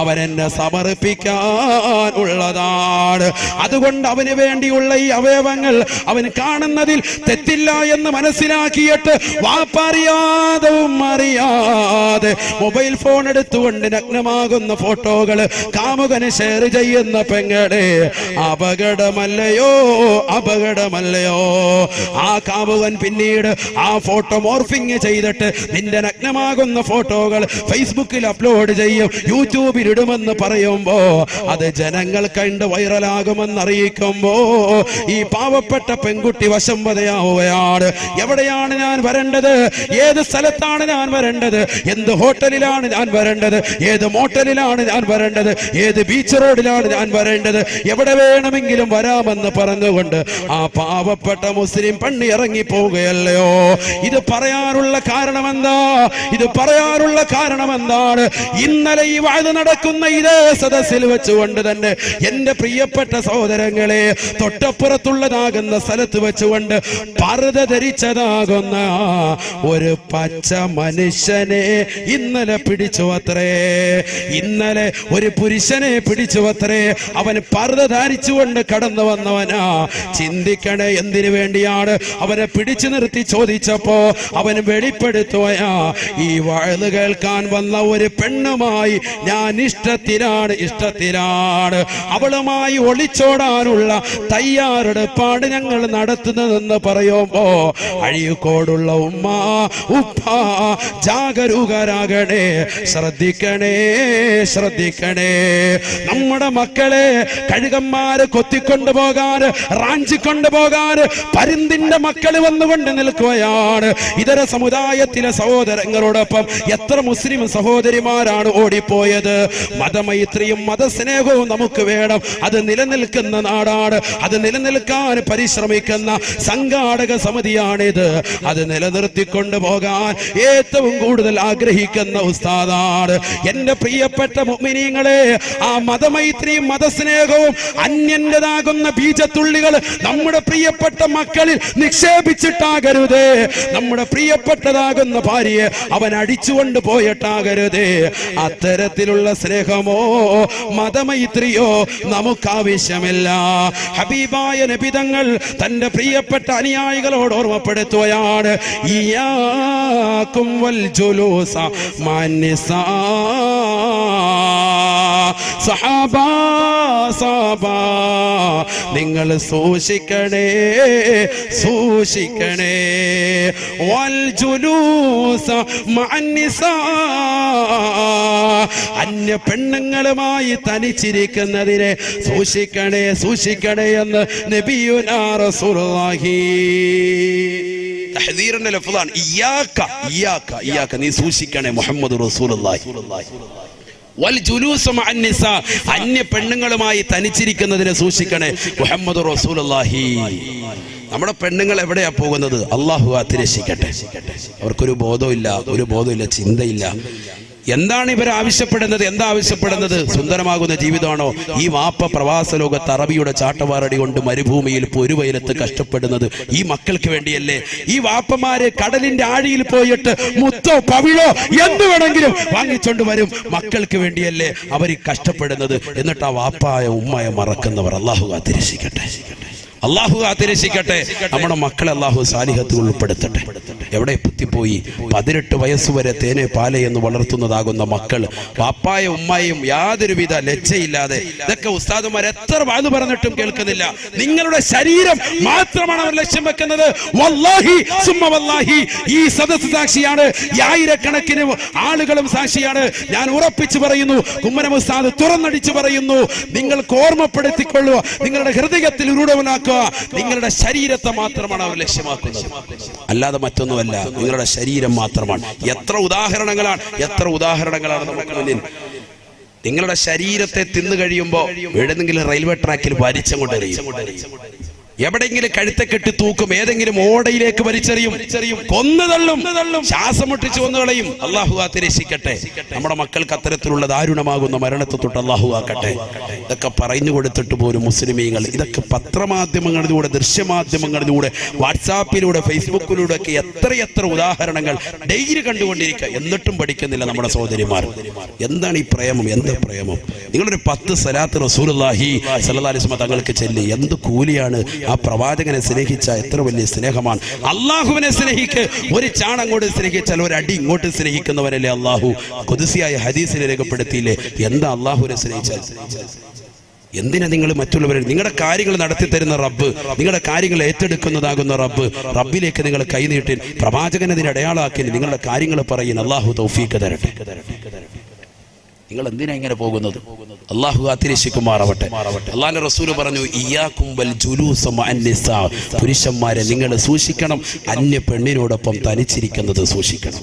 അവനെന്നെ സമർപ്പിക്കാനുള്ളതാണ്. അതുകൊണ്ട് അവന് വേണ്ടിയുള്ള ഈ അവയവങ്ങൾ അവൻ കാണുന്നതിൽ തെറ്റില്ല എന്ന് മനസ്സിലാക്കിയിട്ട് വാപ്പറിയാതെ ഉമ്മറിയാതെ മൊബൈൽ ഫോൺ എടുത്തുകൊണ്ട് നഗ്നമാകുന്ന ഫോട്ടോകൾ കാമുകന് ഷെയർ ചെയ്യുന്ന പെങ്ങളെ അപകടമല്ലയോ. ആ കാമുകൻ പിന്നീട് ആ ഫോട്ടോ മോർഫിംഗ് ചെയ്തിട്ട് നിന്റെ നഗ്നമാകുന്ന ഫോട്ടോകൾ ഫേസ്ബുക്കിൽ അപ്ലോഡ് ചെയ്യും, യൂട്യൂബിൽ ഇടുമെന്ന് പറയുമ്പോ അത് ജനങ്ങൾ കണ്ട് വൈറലാകുമെന്ന് അറിയിക്കുമ്പോ ഈ പാവപ്പെട്ട പെൺകുട്ടി വശംവദയാവുകയാണ്. എവിടെയാണ് ഞാൻ വരേണ്ടത്? ഏത് സ്ഥലത്താണ് ഞാൻ വരേണ്ടത്? എന്ത് ഹോട്ടലിലാണ് ഞാൻ വരേണ്ടത്? ഏത് മോട്ടലിലാണ് ഞാൻ വരേണ്ടത്? ഏത് ബീച്ച് റോഡിലാണ് ഞാൻ വരേണ്ടത്? എവിടെ വേണമെങ്കിലും വരാമെന്ന് പറഞ്ഞുകൊണ്ട് ആ പാവപ്പെട്ട മുസ്ലിം പെണ്ണ് ഇറങ്ങി പോവുകയല്ലയോ. ഇത് പറയാനുള്ള കാരണം എന്താണ്? ഇന്നലെ ഈ വാഴ നടക്കുന്ന ഇതേ സദസ്സിൽ വെച്ചുകൊണ്ട് തന്നെ എന്റെ പ്രിയപ്പെട്ട സഹോദരങ്ങളെ, തൊട്ടപ്പുറത്തുള്ളതാകുന്ന സ്ഥലത്ത് വെച്ചുകൊണ്ട് പർദ്ദ ധരിച്ചതാകുന്ന ഒരു പച്ച മനുഷ്യനെ ഇന്നലെ പിടിച്ചു അത്രേ. ഇന്നലെ ഒരു പുരുഷനെ പിടിച്ചു അത്രേ. അവൻ പർദ്ദ ധരിച്ചുകൊണ്ട് കടന്നു വന്നവനാ. ചിന്തിക്കണേ, എന്തിനു വേണ്ടിയാണ് അവനെ പിടിച്ചു നിർത്തി ചോദിച്ചപ്പോ അവൻ വെളിപ്പെടുത്തുകയാ, ഈ വഅദ് കേൾക്കാൻ വന്ന ഒരു പെണ്ണുമായി ഞാൻ ഇഷ്ടത്തിലാണ്, അവളുമായി ഒളിച്ചോടാനുള്ള തയ്യാറെടുപ്പാണ് ഞങ്ങൾ നടത്തുന്നതെന്ന് പറയുമ്പോ അഴീക്കോടുള്ള ഉമ്മ ഉപ്പ ജാഗരൂകരാകണേ. ശ്രദ്ധിക്കണേ. നമ്മുടെ മക്കളെ കഴുകന്മാര് കൊത്തിക്കൊണ്ടുപോകാൻ, റാഞ്ചിക്കൊണ്ടുപോകാൻ പരിന്തിന്റെ മക്കൾ വന്നുകൊണ്ട് നിൽക്കുകയാണ്. ഇതര സമുദായത്തിലെ സഹോദരങ്ങളോടൊപ്പം എത്ര മുസ്ലിം സഹോദരിമാരാണ് ഓടിപ്പോയത്. മതമൈത്രിയും മതസ്നേഹവും നമുക്ക് വേണം. അത് നിലനിൽക്കുന്ന നാടാണ്. അത് നിലനിൽക്കാൻ പരിശ്രമിക്കുന്ന സംഘാടക സമിതിയാണിത്. അത് നിലനിർത്തിക്കൊണ്ട് പോകാൻ ഏറ്റവും കൂടുതൽ ആഗ്രഹിക്കുന്ന ഉസ്താദാണ്. എന്റെ പ്രിയപ്പെട്ട മുഅ്മിനീങ്ങളെ, ആ മതമൈത്രിയും മതസ്നേഹവും അന്യന്റേതാകുന്ന ബീജത്തുള്ളികൾ നമ്മുടെ പ്രിയപ്പെട്ട മക്കളിൽ നിക്ഷേപിച്ചിട്ടാകരുതേ. നമ്മുടെ പ്രിയപ്പെട്ടതാകുന്ന ഭാര്യയെ അവൻ അടിച്ചുകൊണ്ട് പോയിട്ടാകരുതേ. അത്തരത്തിലുള്ള സ്നേഹമോ മതമൈത്രിയോ നമുക്കാവശ്യമില്ല. ഹബീബായ നബി തങ്ങൾ തന്റെ പ്രിയപ്പെട്ട അനുയായികളോട് ഓർമ്മപ്പെടുത്തുകയാണ്, ഇയ്യാകും വൽ ജുലൂസ മഅന്നിസാ. സഹാബാ സഹാബാ, നിങ്ങൾ സൂക്ഷിക്കണേ സൂക്ഷിക്കണേ. വൽ ജുലൂസ മഅന്നിസാ, അന്യ പെണ്ണുങ്ങളുമായി തനിച്ചിരിക്കുന്നതിനെ സൂക്ഷിക്കണേ സൂക്ഷിക്കണേ എന്ന് നബിയുനാ റസൂലുള്ളാഹി. തഹ്ദീറിന്റെ ലഫ്ളാണ് ഇയ്യാക ഇയ്യാക ഇയ്യാക, നീ സൂക്ഷിക്കണേ മുഹമ്മദ് റസൂലുള്ളാഹി. വൽ ജുലൂസ മഅന്നിസാ, അന്യ പെണ്ണുങ്ങളുമായി തനിച്ചിരിക്കുന്നതിനെ സൂക്ഷിക്കണേ മുഹമ്മദ് റസൂലുള്ളാഹി. നമ്മുടെ പെണ്ണുങ്ങൾ എവിടെയാ പോകുന്നത്? അല്ലാഹു കാത്തുരക്ഷിക്കട്ടെ. അവർക്കൊരു ബോധമില്ല, ഒരു ബോധമില്ല, ചിന്തയില്ല. എന്താണ് ഇവർ ആവശ്യപ്പെടുന്നത്? എന്താ ആവശ്യപ്പെടുന്നത്? സുന്ദരമാകുന്ന ജീവിതമാണോ? ഈ വാപ്പ പ്രവാസ ലോകത്ത് അറബിയുടെ ചാട്ടവാറടി കൊണ്ട് മരുഭൂമിയിൽ പൊരുവയിലത്ത് കഷ്ടപ്പെടുന്നത് ഈ മക്കൾക്ക് വേണ്ടിയല്ലേ? ഈ വാപ്പമാര് കടലിന്റെ ആഴിയിൽ പോയിട്ട് മുത്തോ പവിഴോ എന്ത് വേണമെങ്കിലും വാങ്ങിച്ചോണ്ട് വരും, മക്കൾക്ക് വേണ്ടിയല്ലേ അവർ കഷ്ടപ്പെടുന്നത്. എന്നിട്ട് ആ വാപ്പായ ഉമ്മായ മറക്കുന്നവർ അല്ലാഹു കാത്തുരക്ഷിക്കട്ടെ. അല്ലാഹു കാത്തുരക്ഷിക്കട്ടെ. നമ്മുടെ മക്കളെ അല്ലാഹു സാലിഹത്തിൽ ഉൾപ്പെടുത്തട്ടെ. എവിടെ എത്തിപ്പോയി? 18 വയസ്സുവരെ തേനെ പാലെ എന്ന് വളർത്തുന്നതാകുന്ന മക്കൾ പാപ്പായ ഉമ്മായും യാതൊരുവിധ ലജ്ജയില്ലാതെ, ഇതൊക്കെ ഉസ്താദുമാർ എത്ര വാത് പറഞ്ഞിട്ടും കേൾക്കുന്നില്ല. നിങ്ങളുടെ ശരീരം മാത്രമാണ് അവർ ലക്ഷ്യം വെക്കുന്നത്. വല്ലാഹി സുമ്മ വല്ലാഹി, ഈ സദസ്സ് സാക്ഷിയാണ്, ആയിരക്കണക്കിന് ആളുകളും സാക്ഷിയാണ്. ഞാൻ ഉറപ്പിച്ചു പറയുന്നു, കുമ്മനം ഉസ്താദ് തുറന്നടിച്ചു പറയുന്നു, നിങ്ങൾക്ക് ഓർമ്മപ്പെടുത്തിക്കൊള്ളുക, നിങ്ങളുടെ ഹൃദയത്തിൽ ഉരുടവനാക്കുക, നിങ്ങളുടെ ശരീരത്തെ മാത്രമാണ് അവർ ലക്ഷ്യമാക്കുന്നത്, അല്ലാതെ മറ്റൊന്നുമല്ല. നിങ്ങളുടെ ശരീരം മാത്രമാണ്. എത്ര ഉദാഹരണങ്ങളാണ് നമുക്ക് മുന്നിൽ. നിങ്ങളുടെ ശരീരത്തെ തിന്നു കഴിയുമ്പോൾ എവിടെന്നെങ്കിലും റെയിൽവേ ട്രാക്കിൽ വലിച്ചങ്ങോട്ടെറിയും, എവിടെയെങ്കിലും കഴുത്തെ കെട്ടി തൂക്കും, ഏതെങ്കിലും ഓടയിലേക്ക് വലിച്ചെറിയും, കൊന്നു തള്ളും, ശ്വാസം മുട്ടിച്ച് കൊന്നുകളയും. അല്ലാഹു കാത്തുരക്ഷിക്കട്ടെ. നമ്മുടെ മക്കൾക്ക് അത്തരത്തിലുള്ള ദാരുണമാകുന്ന മരണത്തെ തൊട്ട് അല്ലാഹു ആക്കട്ടെ. ഇതൊക്കെ പറഞ്ഞു കൊടുത്തിട്ട് പോലും മുസ്ലിമീങ്ങൾ ഇതൊക്കെ പത്രമാധ്യമങ്ങളിലൂടെ, ദൃശ്യമാധ്യമങ്ങളിലൂടെ, വാട്സാപ്പിലൂടെ, ഫേസ്ബുക്കിലൂടെ ഒക്കെ എത്രയെത്ര ഉദാഹരണങ്ങൾ ഡെയിലി കണ്ടുകൊണ്ടിരിക്കുക, എന്നിട്ടും പഠിക്കുന്നില്ല നമ്മുടെ സഹോദരിമാർ. എന്താണ് ഈ പ്രേമം? എന്ത് പ്രേമം? നിങ്ങളൊരു 10 സലാത്ത് റസൂലുള്ളാഹി സ്വല്ലല്ലാഹി അലൈഹി വസല്ലം തങ്ങൾക്ക് ചൊല്ലി, എന്ത് കൂലിയാണ്! ആ പ്രവാചകനെ സ്നേഹിച്ച എത്ര വലിയ സ്നേഹമാണ്. അള്ളാഹുവിനെ സ്നേഹിക്ക്, ഒരു ചാണങ്ങോട്ട് സ്നേഹിച്ചാൽ ഒരു അടി ഇങ്ങോട്ട് സ്നേഹിക്കുന്നവരല്ലേ അള്ളാഹു. ഖുദ്സിയായ ഹദീസിനെ രേഖപ്പെടുത്തിയില്ലേ, എന്താ അള്ളാഹുവിനെ സ്നേഹിച്ചാൽ? എന്തിനാ നിങ്ങൾ മറ്റുള്ളവരെ? നിങ്ങളുടെ കാര്യങ്ങൾ നടത്തി തരുന്ന റബ്ബ്, നിങ്ങളുടെ കാര്യങ്ങൾ ഏറ്റെടുക്കുന്നതാകുന്ന റബ്ബ്, റബ്ബിലേക്ക് നിങ്ങൾ കൈനീട്ടി പ്രവാചകനെ അതിന് അടയാളാക്കി നിങ്ങളുടെ കാര്യങ്ങൾ പറയുന്ന അള്ളാഹു തൗഫീഖ് തരട്ടെ. നിങ്ങൾ എന്തിനാ ഇങ്ങനെ പോകുന്നത്? അല്ലാഹു കാത്തിരക്ഷിക്കുമാറാവട്ടെ. അല്ലാഹുവിന്റെ റസൂല് പറഞ്ഞു, ഇയ്യാകും വൽ ജുലൂസ മഅന്നിസാ, പുരുഷന്മാരെ നിങ്ങൾ സൂക്ഷിക്കണം, അന്യ പെണ്ണിനോടൊപ്പം തനിച്ചിരിക്കുന്നത് സൂക്ഷിക്കണം.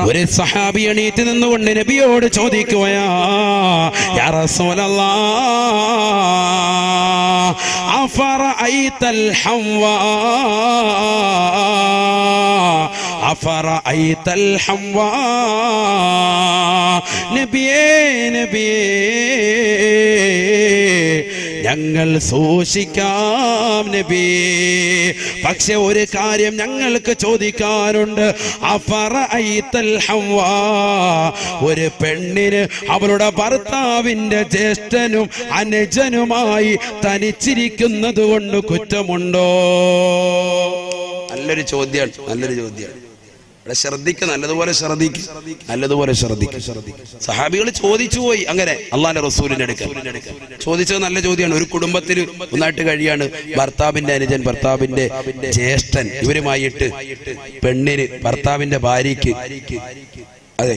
ഒരു സഹാബി എണീറ്റ് നിന്നുകൊണ്ട് നബിയോട് ചോദിക്കുകയാ, യാ റസൂലല്ലാഹ്, അഫറഅയ്തൽ ഹംവാ, അഫറഅയ്തൽ ഹംവാ, നബിയേ നബിയേ, ഞങ്ങൾ സൂക്ഷിക്കാം നബി, പക്ഷെ ഒരു കാര്യം ഞങ്ങൾക്ക് ചോദിക്കാനുണ്ട്. അഫറഅയ്തൽ ഹംവാ, ഒരു പെണ്ണിന് അവളുടെ ഭർത്താവിന്റെ ജ്യേഷ്ഠനും അനുജനുമായി തനിച്ചിരിക്കുന്നത് കൊണ്ട് കുറ്റമുണ്ടോ? നല്ലൊരു ചോദ്യമാണ്, നല്ലൊരു ചോദ്യമാണ്. ഇവിടെ ശ്രദ്ധിക്കുക, നല്ലതുപോലെ ശ്രദ്ധിക്കുക. സഹാബികൾ ചോദിച്ചു പോയി. അങ്ങനെ അള്ളാന്റെ റസൂലിന്റെ അടുക്കൽ ചോദിച്ചത് നല്ല ചോദ്യമാണ്. ഒരു കുടുംബത്തിൽ ഒന്നായിട്ട് കഴിയാണ്, ഭർത്താവിന്റെ അനുജൻ, ഭർത്താവിന്റെ ജ്യേഷ്ഠൻ, ഇവരുമായിട്ട് പെണ്ണിന്, ഭർത്താവിന്റെ ഭാര്യയ്ക്ക്, അതെ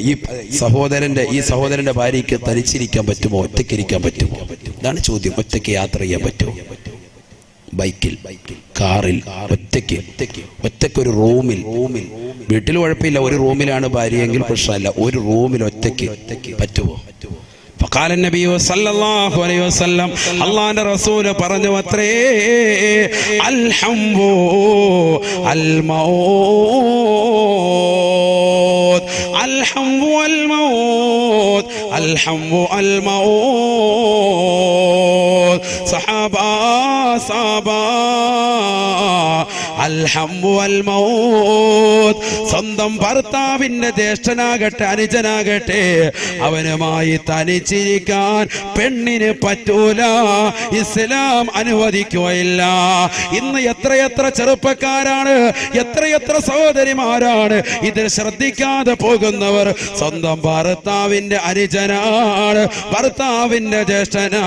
ഈ സഹോദരന്റെ ഭാര്യയ്ക്ക് തനിച്ചിരിക്കാൻ പറ്റുമോ? ഒറ്റയ്ക്കിരിക്കാൻ പറ്റുമോ? ഇതാണ് ചോദ്യം. ഒറ്റയ്ക്ക് യാത്ര ചെയ്യാൻ പറ്റുമോ? ബൈക്കിൽ, കാറിൽ, ഒറ്റയ്ക്കൊരു റൂമിൽ, വീട്ടിൽ കുഴപ്പമില്ല, ഒരു റൂമിലാണ് ഭാര്യയെങ്കിൽ പ്രശ്നമല്ല, ഒരു റൂമിൽ ഒറ്റയ്ക്ക് പറ്റുമോ? فقال النبي صلى الله عليه وسلم അല്ലാഹുവിന്റെ റസൂൽ പറഞ്ഞു അത്രേ അൽഹംബു അൽമൗത് അൽഹംബു അൽമൗത് അൽഹംബു അൽമൗത് സഹാബാ സഹാബാ അൽഹംബു അൽമൗത് സ്വന്തം ഭർത്താവിന്റെ ജ്യേഷ്ഠനാകട്ടെ അനുജനാകട്ടെ അവനുമായി തനിച്ചിരിക്കാൻ പെണ്ണിന് പറ്റൂല, ഇസ്ലാം അനുവദിക്കുകയില്ല. ഇന്ന് എത്രയെത്ര ചെറുപ്പക്കാരാണ്, എത്രയെത്ര സഹോദരിമാരാണ് ഇതിൽ ശ്രദ്ധിക്കാതെ പോകുന്നവർ. സ്വന്തം ഭർത്താവിന്റെ അനുജനാണ്, ഭർത്താവിന്റെ ജ്യേഷ്ഠനാ,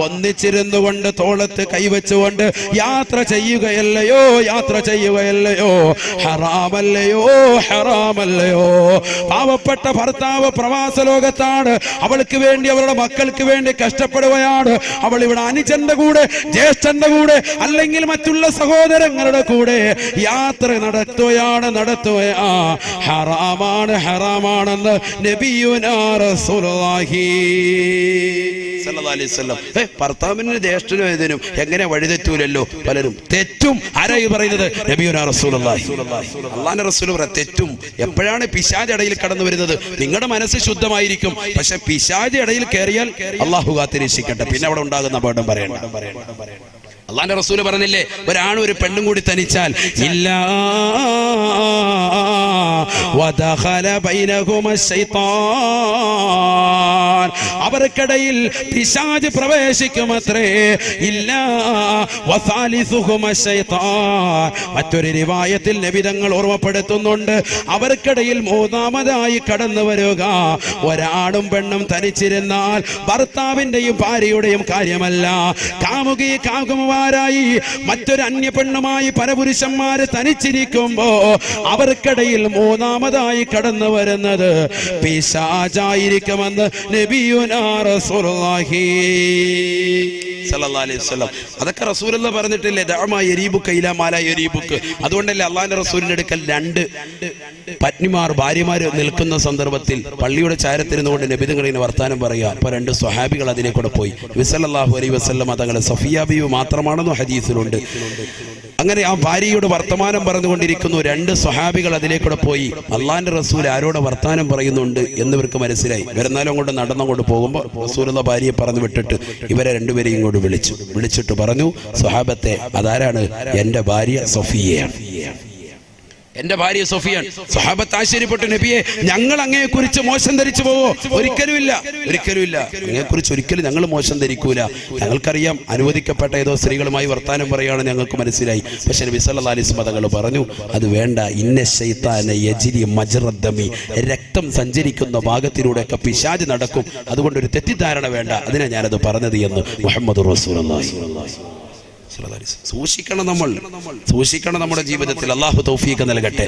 ഒന്നിച്ചിരുന്നു കൊണ്ട് തോളത്ത് കൈവച്ചുകൊണ്ട് യാത്ര ചെയ്യുകയല്ലയോ, യാത്ര ചെയ്യുകയല്ലയോ, ഹറാമല്ലയോ, ഹറാമല്ലയോ. പാവപ്പെട്ട ഭർത്താവ് പ്രവാസ ലോകത്താണ്, അവൾക്ക് വേണ്ടി അവരുടെ മക്കൾക്ക് വേണ്ടി കഷ്ടപ്പെടുകയാണ്. അവൾ ഇവിടെ അനുജന്റെ കൂടെ, ജ്യേഷ്ഠന്റെ കൂടെ, അല്ലെങ്കിൽ മറ്റുള്ള സഹോദരങ്ങളുടെ കൂടെ യാത്ര നടത്തുകയാ. ഹറാമാണ്, ഹറാമാണെന്ന് നബിയുനാ റസൂലുള്ളാഹി സല്ലല്ലാഹു അലൈഹി വസല്ലം. ഭർത്താവിന് ജ്യേഷ്ഠനും ഇതിനും എങ്ങനെ വഴിതെറ്റൂലല്ലോ പലരും. തെറ്റും ആരായി പറയുന്നത്? നബിയുനാ റസൂലുള്ളാഹി. അല്ലാഹുവിന്റെ റസൂൽ പറ തെറ്റും. എപ്പോഴാണ് പിശാച് ഇടയിൽ കടന്നു വരുന്നത്? നിങ്ങളുടെ മനസ്സ് ശുദ്ധമായിരിക്കും, പക്ഷെ പിശാച് ഇടയിൽ കയറിയാൽ അല്ലാഹു കാത്തിരക്ഷിക്കട്ടെ, പിന്നെ അവിടെ ഉണ്ടാകുന്ന അപകടം പറയണ്ട. അല്ലാഹുവിന്റെ റസൂൽ പറഞ്ഞില്ലേ, ഒരാണും ഒരു പെണ്ണും കൂടി തനിച്ചാൽ ഇല്ലാ വദഖല ബൈനഹുമ ശൈത്താൻ, അവർക്കിടയിൽ പിശാച് പ്രവേശിക്കുമത്രേ. ഇല്ലാ വസാലിസുഹുമ ശൈത്താൻ. മറ്റൊരു റിവായത്തിൽ നബി തങ്ങൾ ഓർമ്മപ്പെടുത്തുന്നുണ്ട്, അവർക്കിടയിൽ മൂന്നാമതായി കടന്നു വരിക. ഒരാണും പെണ്ണും തനിച്ചിരുന്നാൽ ഭർത്താവിന്റെയും ഭാര്യയുടെയും കാര്യമല്ല, കാമുകന്മാരായി മറ്റൊരു അന്യ പെണ്ണുമായി പരപുരുഷന്മാര് തനിച്ചിരിക്കുമ്പോ അവർക്കിടയിൽ മൂന്നാമതായി കടന്നു വരുന്നത് പിശാചായിരിക്കുമെന്ന് നബിയുനാ റസൂലുള്ളാഹി സല്ലല്ലാഹു അലൈഹി വസല്ലം. അതൊക്കെ റസൂലുള്ള പറഞ്ഞിട്ടില്ലേ, ദഅമാ യരീബുക ഇലാ മാ ലാ യരീബുക. അതുകൊണ്ടല്ലേ അല്ലാഹുവിന്റെ റസൂലിന്റെ അടുക്കൽ രണ്ട് പത്നിമാർ, ഭാര്യമാര് നിൽക്കുന്ന സന്ദർഭത്തിൽ പള്ളിയുടെ ചാരത്തിരുന്നുകൊണ്ട് നബി തങ്ങൾ ഇങ്ങനെ വർത്താനം പറയുക. അപ്പൊ രണ്ട് സ്വഹാബികൾ അതിനെ കൂടെ പോയി. നബി സല്ലല്ലാഹു അലൈഹി വസല്ലം തങ്ങളെ സഫിയ ബീവി മാത്രമാണെന്നോ ഹദീസിലുണ്ട്. അങ്ങനെ ആ ഭാര്യയോട് വർത്തമാനം പറഞ്ഞുകൊണ്ടിരിക്കുന്നു. രണ്ട് സ്വഹാബികൾ അതിലേക്കൂടെ പോയി. അള്ളാഹിന്റെ റസൂൽ ആരോട് വർത്താനം പറയുന്നുണ്ട് എന്നിവർക്ക് മനസ്സിലായി. വരുന്നാലും അങ്ങോട്ട് നടന്നങ്ങോട്ട് പോകുമ്പോൾ റസൂലുള്ള ഭാര്യയെ പറഞ്ഞു വിട്ടിട്ട് ഇവരെ രണ്ടുപേരെയും ഇങ്ങോട്ട് വിളിച്ചിട്ട് പറഞ്ഞു, സ്വഹാബത്തെ, അതാരാണ്? എന്റെ ഭാര്യ സഫിയയാണ്, എന്റെ ഭാര്യ സഫിയാൻ. സ്വഹാബത്ത് ആശ്ചര്യപ്പെട്ടു, നബിയെ, ഞങ്ങൾ അങ്ങയെ കുറിച്ച് മോശം ധരിച്ചു പോവോ? ഒരിക്കലുമില്ല, ഒരിക്കലുമില്ല. അങ്ങയെ കുറിച്ച് ഒരിക്കലും ഞങ്ങൾ മോശം ധരിക്കൂല. ഞങ്ങൾക്കറിയാം അനുവദിക്കപ്പെട്ട ഏതോ സ്ത്രീകളുമായി വർത്താനം പറയുകയാണ് ഞങ്ങൾക്ക് മനസ്സിലായി. പക്ഷെ നബി സല്ലല്ലാഹു അലൈഹി വസല്ലം തങ്ങൾ പറഞ്ഞു, അത് വേണ്ട. ഇന്ന ശൈത്താന യജ്രി മജ്റദ്ദമി, രക്തം സഞ്ചരിക്കുന്ന ഭാഗത്തിലൂടെയൊക്കെ പിശാച് നടക്കും, അതുകൊണ്ടൊരു തെറ്റിദ്ധാരണ വേണ്ട. അതിനാ ഞാനത് പറഞ്ഞത് എന്ന് മുഹമ്മദ് റസൂലുള്ളാഹി. സൂക്ഷിക്കണം, നമ്മൾ സൂക്ഷിക്കണം നമ്മുടെ ജീവിതത്തിൽ. അല്ലാഹു തൗഫീഖ് നൽകട്ടെ.